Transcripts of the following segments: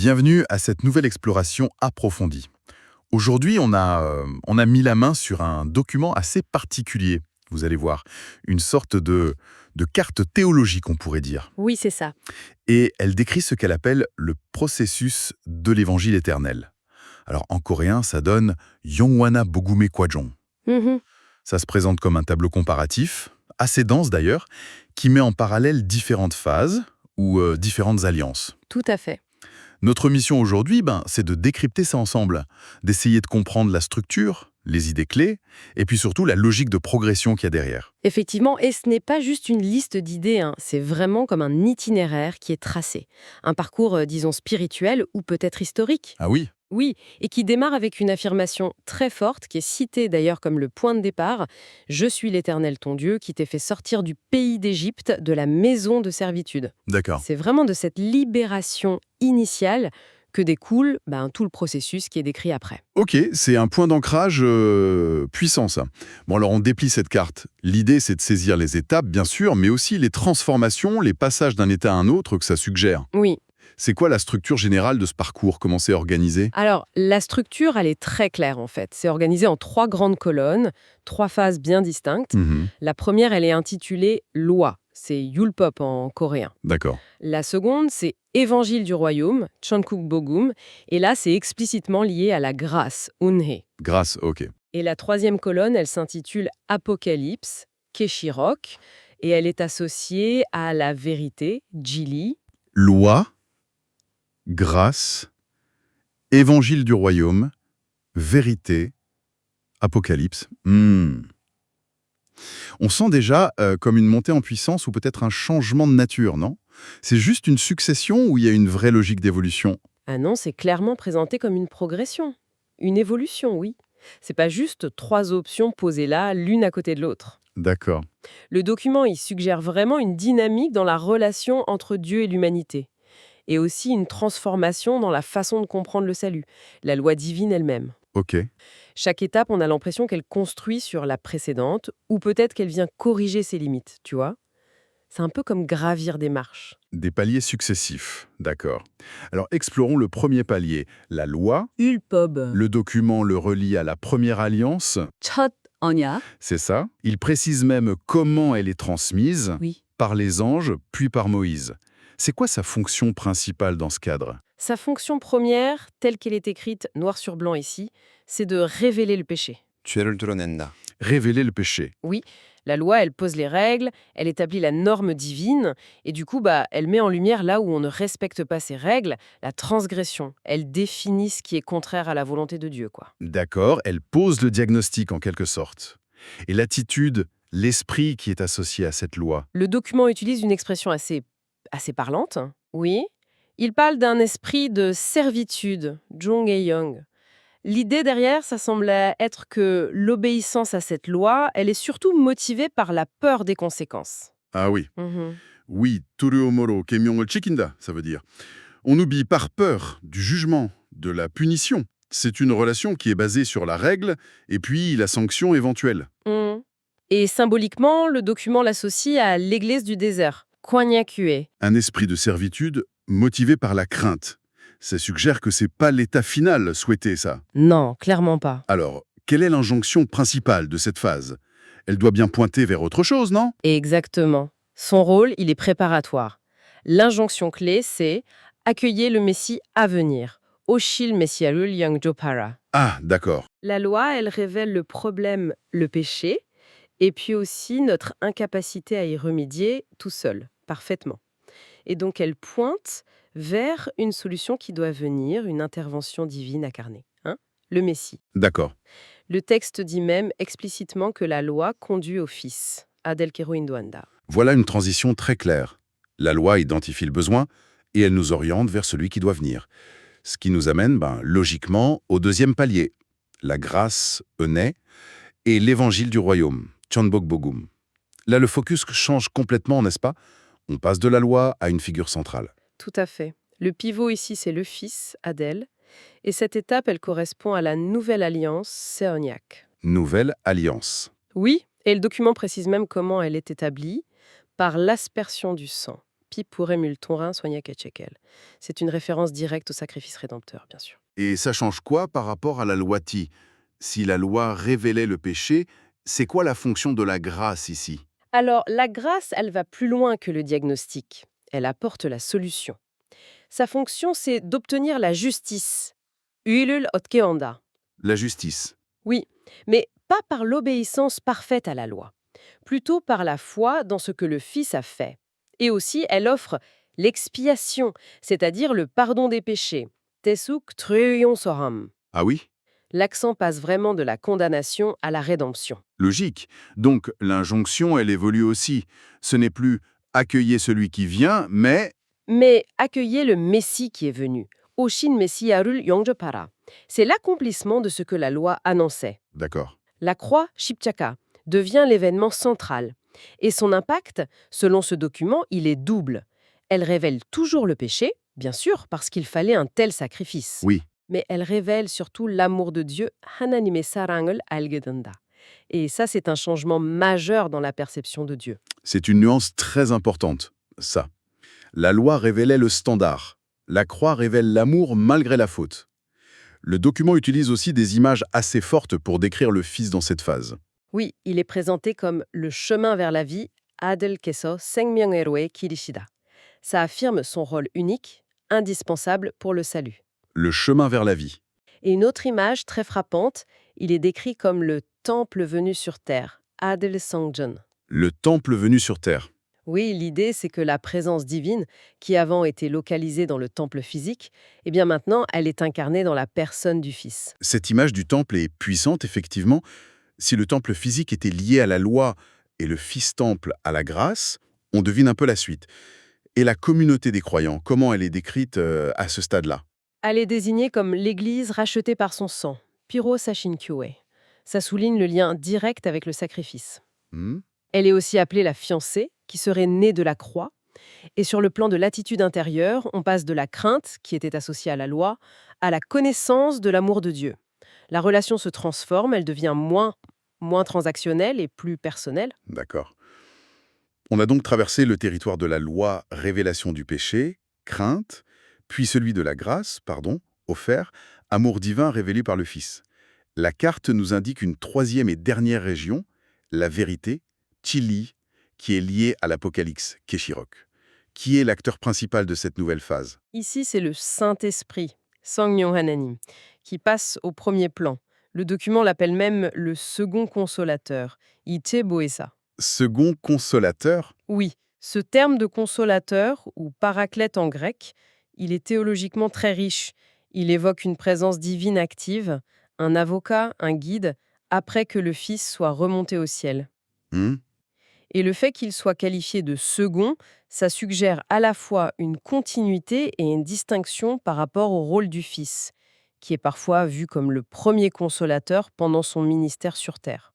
Bienvenue à cette nouvelle exploration approfondie. Aujourd'hui, on a mis la main sur un document assez particulier, vous allez voir, une sorte de carte théologique, on pourrait dire. Oui, c'est ça. Et elle décrit ce qu'elle appelle le processus de l'évangile éternel. Alors en coréen, ça donne Yongwana Bogume Kwajong. Mhm. Ça se présente comme un tableau comparatif, assez dense d'ailleurs, qui met en parallèle différentes phases ou différentes alliances. Tout à fait. Notre mission aujourd'hui, c'est de décrypter ça ensemble, d'essayer de comprendre la structure, les idées clés, et puis surtout la logique de progression qu'il y a derrière. Effectivement, et ce n'est pas juste une liste d'idées, hein, c'est vraiment comme un itinéraire qui est tracé. Un parcours, disons, spirituel ou peut-être historique. Ah oui. Oui, et qui démarre avec une affirmation très forte, qui est citée d'ailleurs comme le point de départ. Je suis l'Éternel ton Dieu, qui t'ai fait sortir du pays d'Égypte, de la maison de servitude. D'accord. C'est vraiment de cette libération initiale que découle tout le processus qui est décrit après. Ok, c'est un point d'ancrage puissant ça. Bon alors on déplie cette carte. L'idée c'est de saisir les étapes bien sûr, mais aussi les transformations, les passages d'un état à un autre que ça suggère. Oui. C'est quoi la structure générale de ce parcours? Comment c'est organisé? Alors, la structure, elle est très claire en fait. C'est organisé en 3 grandes colonnes, 3 phases bien distinctes. Mhm. La première, elle est intitulée Loi. C'est Yulpop en coréen. D'accord. La seconde, c'est Évangile du royaume, Cheonkuk Bogum. Et là, c'est explicitement lié à la grâce, Unhe. Grâce, ok. Et la troisième colonne, elle s'intitule Apocalypse, Keshirok. Et elle est associée à la vérité, Jili. Loi, grâce, évangile du royaume, vérité, apocalypse. On sent déjà comme une montée en puissance ou peut-être un changement de nature, non? C'est juste une succession ou il y a une vraie logique d'évolution? Ah non, c'est clairement présenté comme une progression. Une évolution, oui. C'est pas juste 3 options posées là, l'une à côté de l'autre. D'accord. Le document, il suggère vraiment une dynamique dans la relation entre Dieu et l'humanité. Et aussi une transformation dans la façon de comprendre le salut, la loi divine elle-même. Ok. Chaque étape, on a l'impression qu'elle construit sur la précédente, ou peut-être qu'elle vient corriger ses limites, tu vois. C'est un peu comme gravir des marches. Des paliers successifs. D'accord. Alors explorons le premier palier, la loi. Ulpob. Le document le relie à la première alliance. Chot Onya. C'est ça. Il précise même comment elle est transmise, Oui. par les anges, puis par Moïse. C'est quoi sa fonction principale dans ce cadre? Sa fonction première, telle qu'elle est écrite noir sur blanc ici, c'est de révéler le péché. 죄를 드러낸다. Révéler le péché. Oui, la loi, elle pose les règles, elle établit la norme divine, et du coup, elle met en lumière là où on ne respecte pas ces règles, la transgression. Elle définit ce qui est contraire à la volonté de Dieu, quoi. D'accord, elle pose le diagnostic en quelque sorte. Et l'attitude, l'esprit qui est associé à cette loi. Le document utilise une expression assez parlante. Oui, il parle d'un esprit de servitude, Jong et Young. L'idée derrière, ça semble être que l'obéissance à cette loi, elle est surtout motivée par la peur des conséquences. Ah oui. Mhm. Oui, Turuomoro Kemyongol Chikinda, ça veut dire. On oublie par peur du jugement, de la punition. C'est une relation qui est basée sur la règle et puis la sanction éventuelle. Mhm. Et symboliquement, le document l'associe à l'église du désert, Kwanyakue. Un esprit de servitude motivé par la crainte. Ça suggère que c'est pas l'état final souhaité, ça. Non, clairement pas. Alors, quelle est l'injonction principale de cette phase? Elle doit bien pointer vers autre chose, non? Exactement. Son rôle, il est préparatoire. L'injonction clé, c'est accueillir le Messie à venir. Oshil Messiarul Yang Jopara. Ah, d'accord. La loi, elle révèle le problème, le péché, et puis aussi notre incapacité à y remédier tout seul, parfaitement. Et donc elle pointe vers une solution qui doit venir, une intervention divine incarnée, le Messie. D'accord. Le texte dit même explicitement que la loi conduit au Fils, Adelkero Indwanda. Voilà une transition très claire. La loi identifie le besoin et elle nous oriente vers celui qui doit venir. Ce qui nous amène, logiquement, au deuxième palier. La grâce, Euné, et l'évangile du royaume, Cheonbok Bogum. Là, le focus change complètement, n'est-ce pas? On passe de la loi à une figure centrale. Tout à fait. Le pivot ici, c'est le Fils, Adel, et cette étape, elle correspond à la nouvelle alliance Seoniac. Nouvelle alliance. Oui, et le document précise même comment elle est établie, par l'aspersion du sang. Pi puremul tonrin soigna ketchekel. C'est une référence directe au sacrifice rédempteur, bien sûr. Et ça change quoi par rapport à la loi Ti? Si la loi révélait le péché, c'est quoi la fonction de la grâce ici? Alors, la grâce, elle va plus loin que le diagnostic. Elle apporte la solution. Sa fonction, c'est d'obtenir la justice. Ylul otkeanda. La justice. Oui, mais pas par l'obéissance parfaite à la loi, plutôt par la foi dans ce que le Fils a fait. Et aussi, elle offre l'expiation, c'est-à-dire le pardon des péchés. Tesuk treuion soram. Ah oui? L'accent passe vraiment de la condamnation à la rédemption. Logique. Donc l'injonction, elle évolue aussi. Ce n'est plus accueillir celui qui vient, mais... Mais accueillez le Messie qui est venu. Oshin Messiarul Yongjapara. C'est l'accomplissement de ce que la loi annonçait. D'accord. La croix, Shipchaka, devient l'événement central. Et son impact, selon ce document, il est double. Elle révèle toujours le péché, bien sûr, parce qu'il fallait un tel sacrifice. Oui. Mais elle révèle surtout l'amour de Dieu, Hananime Sarangel Algedanda. Et ça, c'est un changement majeur dans la perception de Dieu. C'est une nuance très importante, ça. La loi révélait le standard. La croix révèle l'amour malgré la faute. Le document utilise aussi des images assez fortes pour décrire le Fils dans cette phase. Oui, il est présenté comme le chemin vers la vie, Adel Keso Sengmyeongeroe Kirishida. Ça affirme son rôle unique, indispensable pour le salut. Le chemin vers la vie. Et une autre image très frappante, il est décrit comme le temple venu sur terre, Adel Sangjeon. Le temple venu sur terre. Oui, l'idée, c'est que la présence divine, qui avant était localisée dans le temple physique, eh bien maintenant, elle est incarnée dans la personne du Fils. Cette image du temple est puissante, effectivement. Si le temple physique était lié à la loi et le Fils-temple à la grâce, on devine un peu la suite. Et la communauté des croyants, comment elle est décrite à ce stade-là? Elle est désignée comme l'Église rachetée par son sang, Piro Sashinkyoe. Ça souligne le lien direct avec le sacrifice. Hmm. Elle est aussi appelée la fiancée, qui serait née de la croix. Et sur le plan de l'attitude intérieure, on passe de la crainte, qui était associée à la loi, à la connaissance de l'amour de Dieu. La relation se transforme, elle devient moins transactionnelle et plus personnelle. D'accord. On a donc traversé le territoire de la loi, révélation du péché, crainte, puis celui de la grâce, pardon, offert, amour divin révélé par le Fils. La carte nous indique une troisième et dernière région, la vérité, Chili, qui est liée à l'Apocalypse, Keshirok. Qui est l'acteur principal de cette nouvelle phase? Ici, c'est le Saint-Esprit, Sangmyeon Hananim, qui passe au premier plan. Le document l'appelle même le second consolateur, Ite Boesa. Second consolateur? Oui, ce terme de consolateur, ou paraclète en grec, il est théologiquement très riche. Il évoque une présence divine active, un avocat, un guide, après que le Fils soit remonté au ciel. Hmm. Et le fait qu'il soit qualifié de second, ça suggère à la fois une continuité et une distinction par rapport au rôle du Fils, qui est parfois vu comme le premier consolateur pendant son ministère sur terre.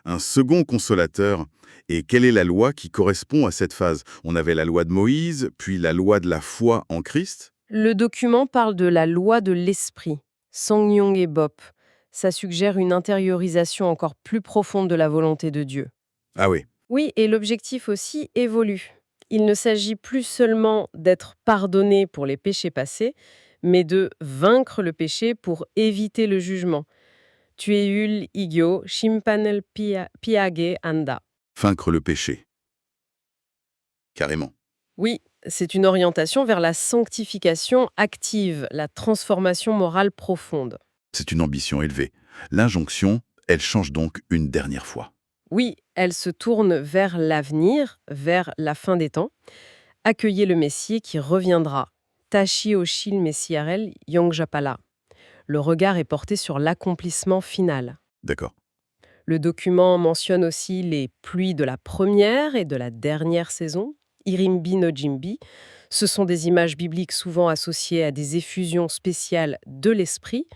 Un second consolateur. Et quelle est la loi qui correspond à cette phase? On avait la loi de Moïse, puis la loi de la foi en Christ. Le document parle de la loi de l'esprit, Sangnyong et Bop. Ça suggère une intériorisation encore plus profonde de la volonté de Dieu. Ah oui. Oui, et l'objectif aussi évolue. Il ne s'agit plus seulement d'être pardonné pour les péchés passés, mais de vaincre le péché pour éviter le jugement. Tueul igyo shimpanel piage anda. Vaincre le péché. Carrément. Oui, c'est une orientation vers la sanctification active, la transformation morale profonde. C'est une ambition élevée. L'injonction, elle change donc une dernière fois. Oui, elle se tourne vers l'avenir, vers la fin des temps. Accueillez le Messie qui reviendra. Tashi Oshil Messiarel Yongjapala. Le regard est porté sur l'accomplissement final. D'accord. Le document mentionne aussi les pluies de la première et de la dernière saison, Irimbi no Jimbi. Ce sont des images bibliques souvent associées à des effusions spéciales de l'esprit,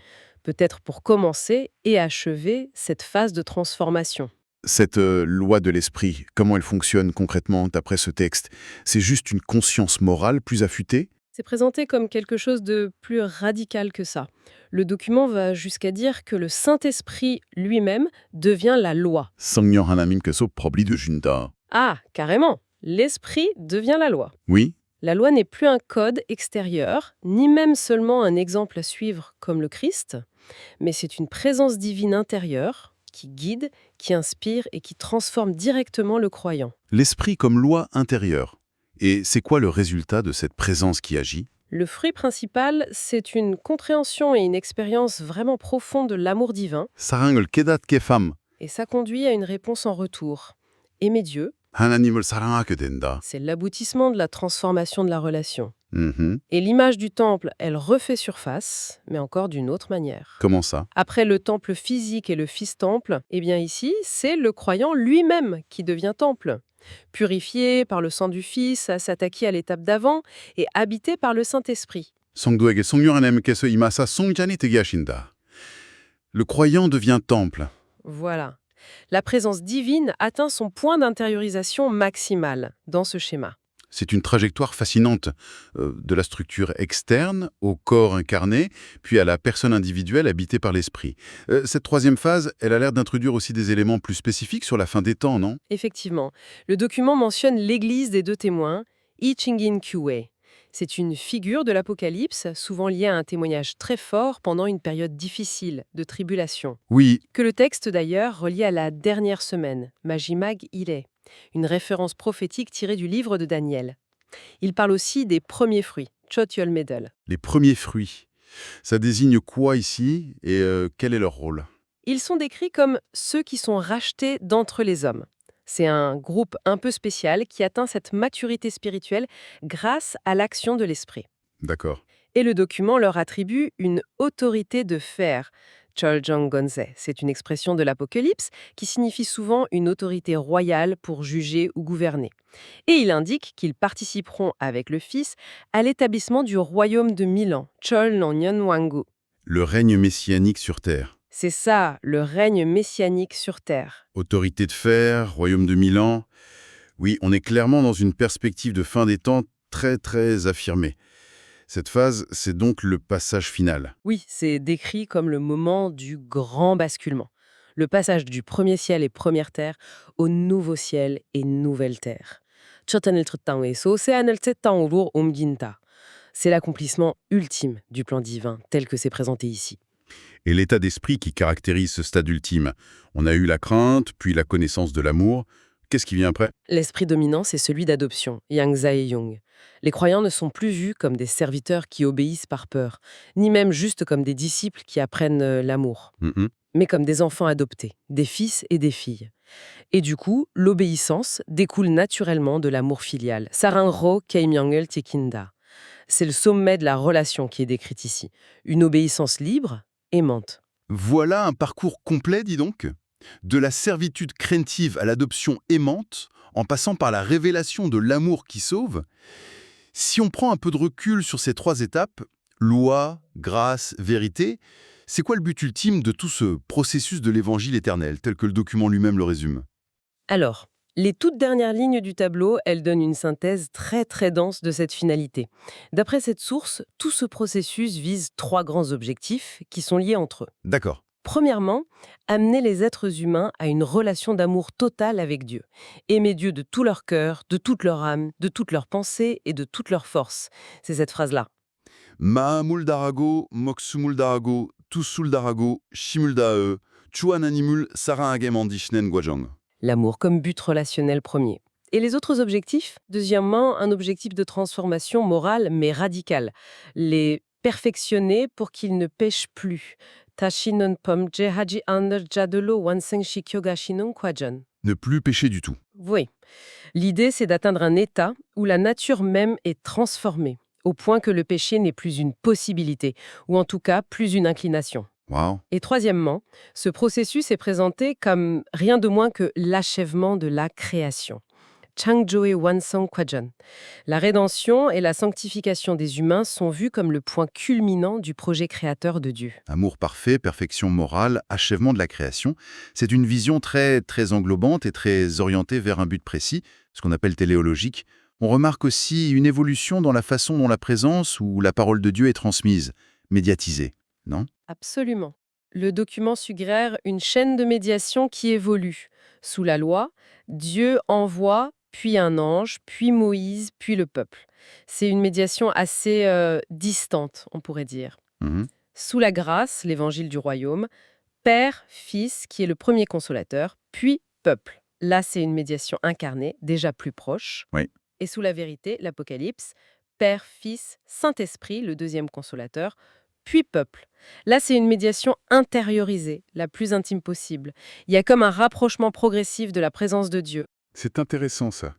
peut-être pour commencer et achever cette phase de transformation. Cette loi de l'esprit, comment elle fonctionne concrètement d'après ce texte? C'est juste une conscience morale plus affûtée? C'est présenté comme quelque chose de plus radical que ça. Le document va jusqu'à dire que le Saint-Esprit lui-même devient la loi. Sangnyang Hanamim Keso probli de Junta. Ah, carrément! L'esprit devient la loi. Oui. La loi n'est plus un code extérieur, ni même seulement un exemple à suivre comme le Christ, mais c'est une présence divine intérieure qui guide, qui inspire et qui transforme directement le croyant. L'esprit comme loi intérieure. Et c'est quoi le résultat de cette présence qui agit? Le fruit principal, c'est une compréhension et une expérience vraiment profonde de l'amour divin, 사랑을 깨닫게 팜. et ça conduit à une réponse en retour. Aimer Dieu, 하나님을 사랑하게 된다. c'est l'aboutissement de la transformation de la relation. Mhm. Et l'image du temple, elle refait surface, mais encore d'une autre manière. Comment ça? Après le temple physique et le fils-temple, eh bien ici, c'est le croyant lui-même qui devient temple. Purifié par le sang du Fils, à s'attaquer à l'étape d'avant et habité par le Saint-Esprit. 성도에게 성령 하나님께서 임하사 성전이 되게 하신다. Le croyant devient temple. Voilà. La présence divine atteint son point d'intériorisation maximal dans ce schéma. C'est une trajectoire fascinante, de la structure externe au corps incarné, puis à la personne individuelle habitée par l'esprit. Cette troisième phase, elle a l'air d'introduire aussi des éléments plus spécifiques sur la fin des temps, non? Effectivement, le document mentionne l'église des deux témoins, I Ching-in Kyue. C'est une figure de l'Apocalypse, souvent liée à un témoignage très fort pendant une période difficile, de tribulation. Oui, Que le texte d'ailleurs relie à la dernière semaine, Majimag Ile, une référence prophétique tirée du livre de Daniel. Il parle aussi des premiers fruits, Chotyol Medel. les premiers fruits. Ça désigne quoi ici et quel est leur rôle? Ils sont décrits comme ceux qui sont rachetés d'entre les hommes. C'est un groupe un peu spécial qui atteint cette maturité spirituelle grâce à l'action de l'esprit. D'accord. Et le document leur attribue une autorité de fer. Choljong-gonse, c'est une expression de l'Apocalypse qui signifie souvent une autorité royale pour juger ou gouverner. Et il indique qu'ils participeront avec le Fils à l'établissement du royaume de 1000 ans, Chol Nonyon Wangu. Le règne messianique sur terre. C'est ça, le règne messianique sur terre. Autorité de fer, royaume de Milan. Oui, on est clairement dans une perspective de fin des temps très très affirmée. Cette phase, c'est donc le passage final. Oui, c'est décrit comme le moment du grand basculement. Le passage du premier ciel et première terre au nouveau ciel et nouvelle terre. 첫하늘첫 땅에서 새 땅으로 옮긴다. C'est l'accomplissement ultime du plan divin tel que c'est présenté ici. Et l'état d'esprit qui caractérise ce stade ultime. On a eu la crainte, puis la connaissance de l'amour. Qu'est-ce qui vient après? L'esprit dominant, c'est celui d'adoption, Yang Zae-young. Les croyants ne sont plus vus comme des serviteurs qui obéissent par peur, ni même juste comme des disciples qui apprennent l'amour, Mhm. mais comme des enfants adoptés, des fils et des filles. Et du coup, l'obéissance découle naturellement de l'amour filial. Saranro keimyangel tikinda. C'est le sommet de la relation qui est décrite ici. Une obéissance libre, aimante. Voilà un parcours complet, dis donc. De la servitude craintive à l'adoption aimante, en passant par la révélation de l'amour qui sauve. Si on prend un peu de recul sur ces trois étapes, loi, grâce, vérité, c'est quoi le but ultime de tout ce processus de l'évangile éternel, tel que le document lui-même le résume? Alors, les toutes dernières lignes du tableau, elles donnent une synthèse très très dense de cette finalité. D'après cette source, tout ce processus vise trois grands objectifs qui sont liés entre eux. D'accord. Premièrement, amener les êtres humains à une relation d'amour totale avec Dieu. Aimer Dieu de tout leur cœur, de toute leur âme, de toute leur pensée et de toute leur force. C'est cette phrase-là. Mahamul darago, moksumul darago, tusul darago, shimul dae, chuananimul sarahagem andishnen guajang. L'amour comme but relationnel premier. Et les autres objectifs? Deuxièmement, un objectif de transformation morale mais radicale. Les perfectionner pour qu'ils ne pêchent plus. Tashinon pomje haji ander jadelo wanseng shikyogashinon kwajan. Ne plus pécher du tout. Oui. L'idée, c'est d'atteindre un état où la nature même est transformée, au point que le péché n'est plus une possibilité, ou en tout cas plus une inclination. Wow. Et troisièmement, ce processus est présenté comme rien de moins que l'achèvement de la création. Changjoe Wansang Kwajan. La rédemption et la sanctification des humains sont vues comme le point culminant du projet créateur de Dieu. Amour parfait, perfection morale, achèvement de la création. C'est une vision très, très englobante et très orientée vers un but précis, ce qu'on appelle téléologique. On remarque aussi une évolution dans la façon dont la présence ou la parole de Dieu est transmise, médiatisée, non? Absolument. Le document suggère une chaîne de médiation qui évolue. Sous la loi, Dieu envoie puis un ange, puis Moïse, puis le peuple. C'est une médiation assez distante, on pourrait dire. Mhm. Sous la grâce, l'évangile du royaume, Père, Fils, qui est le premier consolateur, puis peuple. Là, c'est une médiation incarnée, déjà plus proche. Oui. Et sous la vérité, l'Apocalypse, Père, Fils, Saint-Esprit, le deuxième consolateur, puis peuple. Là, c'est une médiation intériorisée, la plus intime possible. Il y a comme un rapprochement progressif de la présence de Dieu. C'est intéressant ça.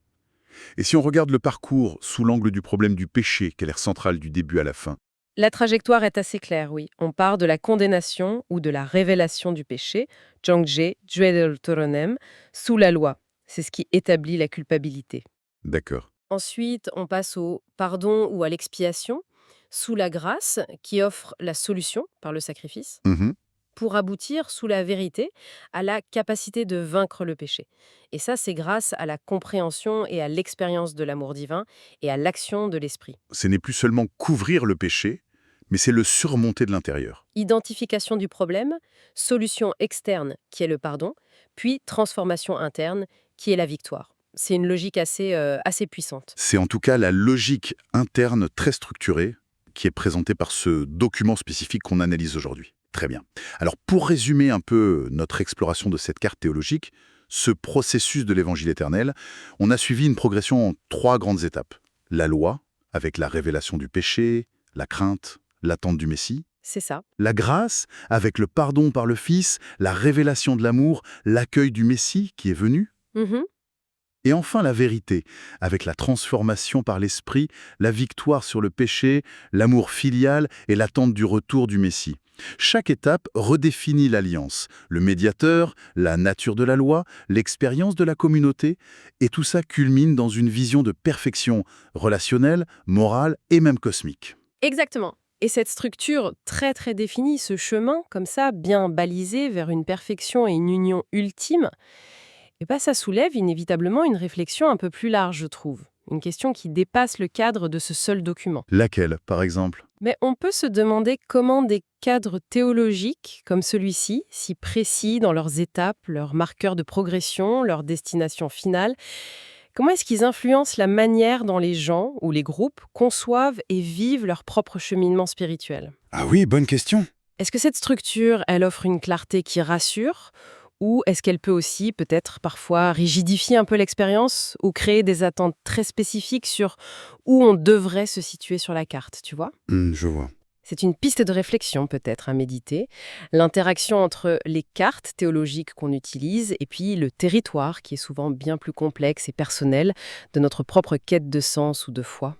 Et si on regarde le parcours sous l'angle du problème du péché, qui a l'air central du début à la fin? La trajectoire est assez claire, oui. On part de la condamnation ou de la révélation du péché, Jongje, Deuteronem, sous la loi. C'est ce qui établit la culpabilité. D'accord. Ensuite, on passe au pardon ou à l'expiation, sous la grâce, qui offre la solution par le sacrifice, Mhm. pour aboutir, sous la vérité, à la capacité de vaincre le péché. Et ça, c'est grâce à la compréhension et à l'expérience de l'amour divin et à l'action de l'esprit. Ce n'est plus seulement couvrir le péché, mais c'est le surmonter de l'intérieur. Identification du problème, solution externe, qui est le pardon, puis transformation interne, qui est la victoire. C'est une logique assez puissante. C'est en tout cas la logique interne très structurée qui est présentée par ce document spécifique qu'on analyse aujourd'hui. Très bien. Alors pour résumer un peu notre exploration de cette carte théologique, ce processus de l'évangile éternel, on a suivi une progression en 3 grandes étapes. La loi, avec la révélation du péché, la crainte, l'attente du Messie. C'est ça. La grâce, avec le pardon par le Fils, la révélation de l'amour, l'accueil du Messie qui est venu. Mhm. Et enfin la vérité, avec la transformation par l'Esprit, la victoire sur le péché, l'amour filial et l'attente du retour du Messie. Chaque étape redéfinit l'alliance, le médiateur, la nature de la loi, l'expérience de la communauté, et tout ça culmine dans une vision de perfection relationnelle, morale et même cosmique. Exactement. Et cette structure très très définie, ce chemin comme ça, bien balisé vers une perfection et une union ultime, et ben ça soulève inévitablement une réflexion un peu plus large, je trouve. Une question qui dépasse le cadre de ce seul document. Laquelle, par exemple? Mais on peut se demander comment des cadres théologiques comme celui-ci, si précis dans leurs étapes, leurs marqueurs de progression, leur destination finale, comment est-ce qu'ils influencent la manière dont les gens ou les groupes conçoivent et vivent leur propre cheminement spirituel? Ah oui, bonne question. Est-ce que cette structure, elle offre une clarté qui rassure? Ou est-ce qu'elle peut aussi, peut-être, parfois, rigidifier un peu l'expérience ou créer des attentes très spécifiques sur où on devrait se situer sur la carte, tu vois? Je vois. C'est une piste de réflexion, peut-être, à méditer. L'interaction entre les cartes théologiques qu'on utilise et puis le territoire, qui est souvent bien plus complexe et personnel, de notre propre quête de sens ou de foi.